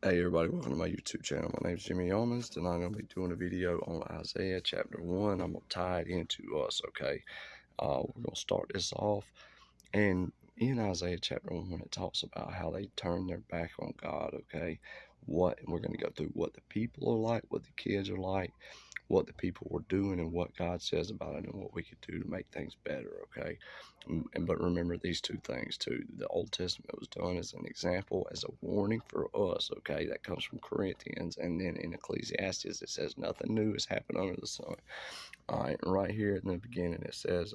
Hey everybody, welcome to my YouTube channel. My name is Jimmy Yeomans. Tonight I'm going to be doing a video on Isaiah chapter 1. I'm going to tie it into us, okay? We're going to start this off. And in Isaiah chapter 1, it talks about how they turn their back on God, okay? We're going to go through what the people are like, what the kids are like, what the people were doing, and what God says about it, and what we could do to make things better, okay? But remember these two things too. The Old Testament was done as an example, as a warning for us, okay? That comes from Corinthians, and then in Ecclesiastes it says nothing new has happened under the sun. All right, and right here in the beginning it says,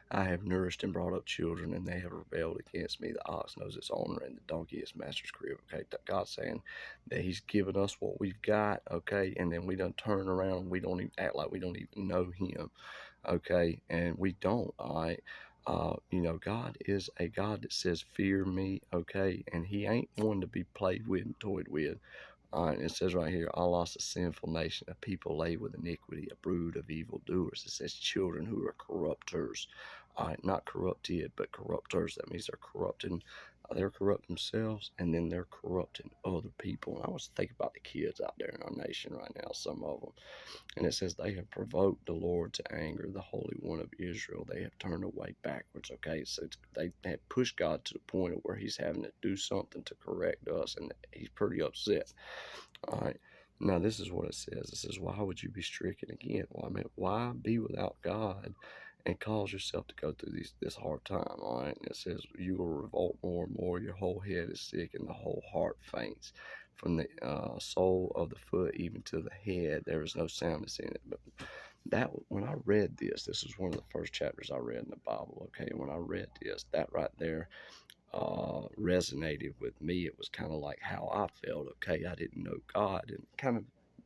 I have nourished and brought up children, and they have rebelled against me. The ox knows its owner, and the donkey its master's crib. Okay, God's saying that He's given us what we've got, okay, and then we don't turn around and we don't even act like we don't even know Him, okay, and we don't, all right. God is a God that says, fear me, okay, and He ain't one to be played with and toyed with. All right, it says right here, I lost a sinful nation, a people laid with iniquity, a brood of evildoers. It says children who are corrupters. All right, not corrupted, but corrupters. That means they're corrupting. They're corrupt themselves, and then they're corrupting other people. And I was thinking about the kids out there in our nation right now, some of them. And it says they have provoked the Lord to anger, the Holy One of Israel. They have turned away backwards, okay? So they have pushed God to the point of where He's having to do something to correct us, and He's pretty upset. All right. Now, this is what it says. It says, why would you be stricken again? Well, I mean, why be without God and cause yourself to go through this hard time? All right. And it says, you will revolt more and more. Your whole head is sick and the whole heart faints. From the sole of the foot even to the head, there is no soundness in it. But when I read this is one of the first chapters I read in the Bible. Okay. And when I read this, that right there resonated with me. It was kind of like how I felt. Okay, I didn't know God, and kind of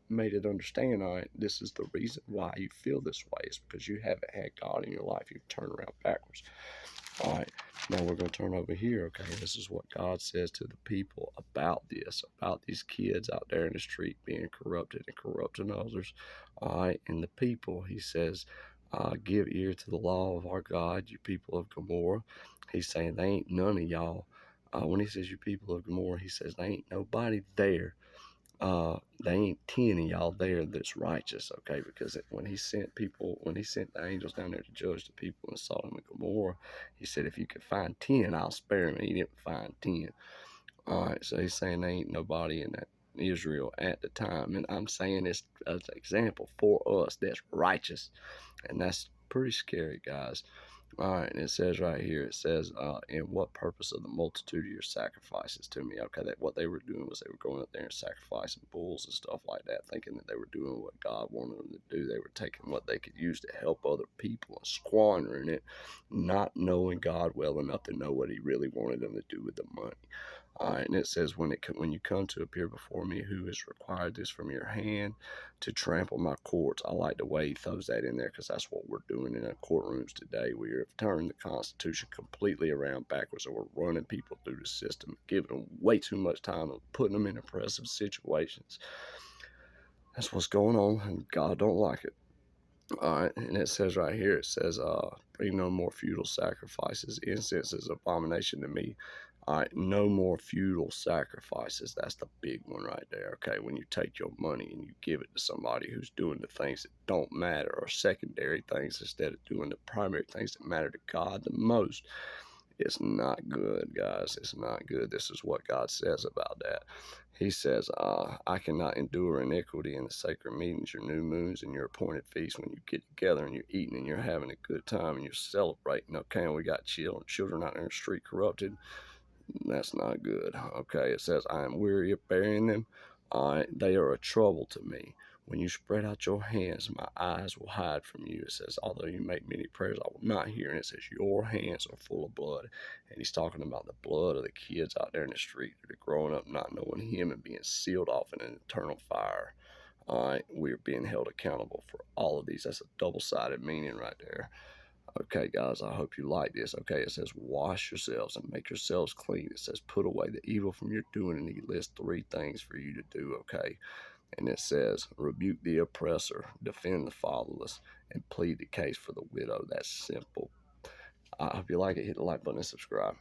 made it understand, all right, this is the reason why you feel this way. It's because you haven't had God in your life. You've turned around backwards. All right, now we're going to turn over here. Okay, this is what God says to the people about this, about these kids out there in the street being corrupted and corrupting others. All right, and the people, He says, give ear to the law of our God, you people of Gomorrah. He's saying they ain't none of y'all. When He says you people of Gomorrah, He says they ain't nobody there. They ain't 10 of y'all there that's righteous, okay? Because when He sent the angels down there to judge the people in Sodom and Gomorrah, He said, if you could find 10, I'll spare them. And He didn't find 10. All right, so He's saying there ain't nobody in that Israel at the time. And I'm saying this as an example for us that's righteous. And that's pretty scary, guys. All right, and it says right here, it says, in what purpose of the multitude of your sacrifices to me? Okay, what they were doing was they were going up there and sacrificing bulls and stuff like that, thinking that they were doing what God wanted them to do. They were taking what they could use to help other people and squandering it, not knowing God well enough to know what He really wanted them to do with the money. All right, and it says, when you come to appear before me, who has required this from your hand to trample my courts? I like the way he throws that in there, because that's what we're doing in our courtrooms today. We have turned the Constitution completely around backwards, and we're running people through the system, giving them way too much time and putting them in oppressive situations. That's what's going on, and God don't like it. All right, and it says right here, it says, bring no more futile sacrifices. Incense is abomination to me. All right, no more futile sacrifices. That's the big one right there, okay? When you take your money and you give it to somebody who's doing the things that don't matter, or secondary things, instead of doing the primary things that matter to God the most. It's not good, guys. It's not good. This is what God says about that. He says, I cannot endure iniquity in the sacred meetings, your new moons, and your appointed feasts, when you get together and you're eating and you're having a good time and you're celebrating. Okay, and we got children out there in the street corrupted. That's not good. Okay, it says, I am weary of burying them. They are a trouble to me. When you spread out your hands, my eyes will hide from you. It says, although you make many prayers, I will not hear. And it says, your hands are full of blood. And He's talking about the blood of the kids out there in the street that are growing up not knowing Him and being sealed off in an eternal fire. All right, we're being held accountable for all of these. That's a double-sided meaning right there. Okay, guys, I hope you like this. Okay, it says, wash yourselves and make yourselves clean. It says, put away the evil from your doing, and He lists 3 things for you to do, okay? And it says, rebuke the oppressor, defend the fatherless, and plead the case for the widow. That's simple. I hope you like it. Hit the like button and subscribe.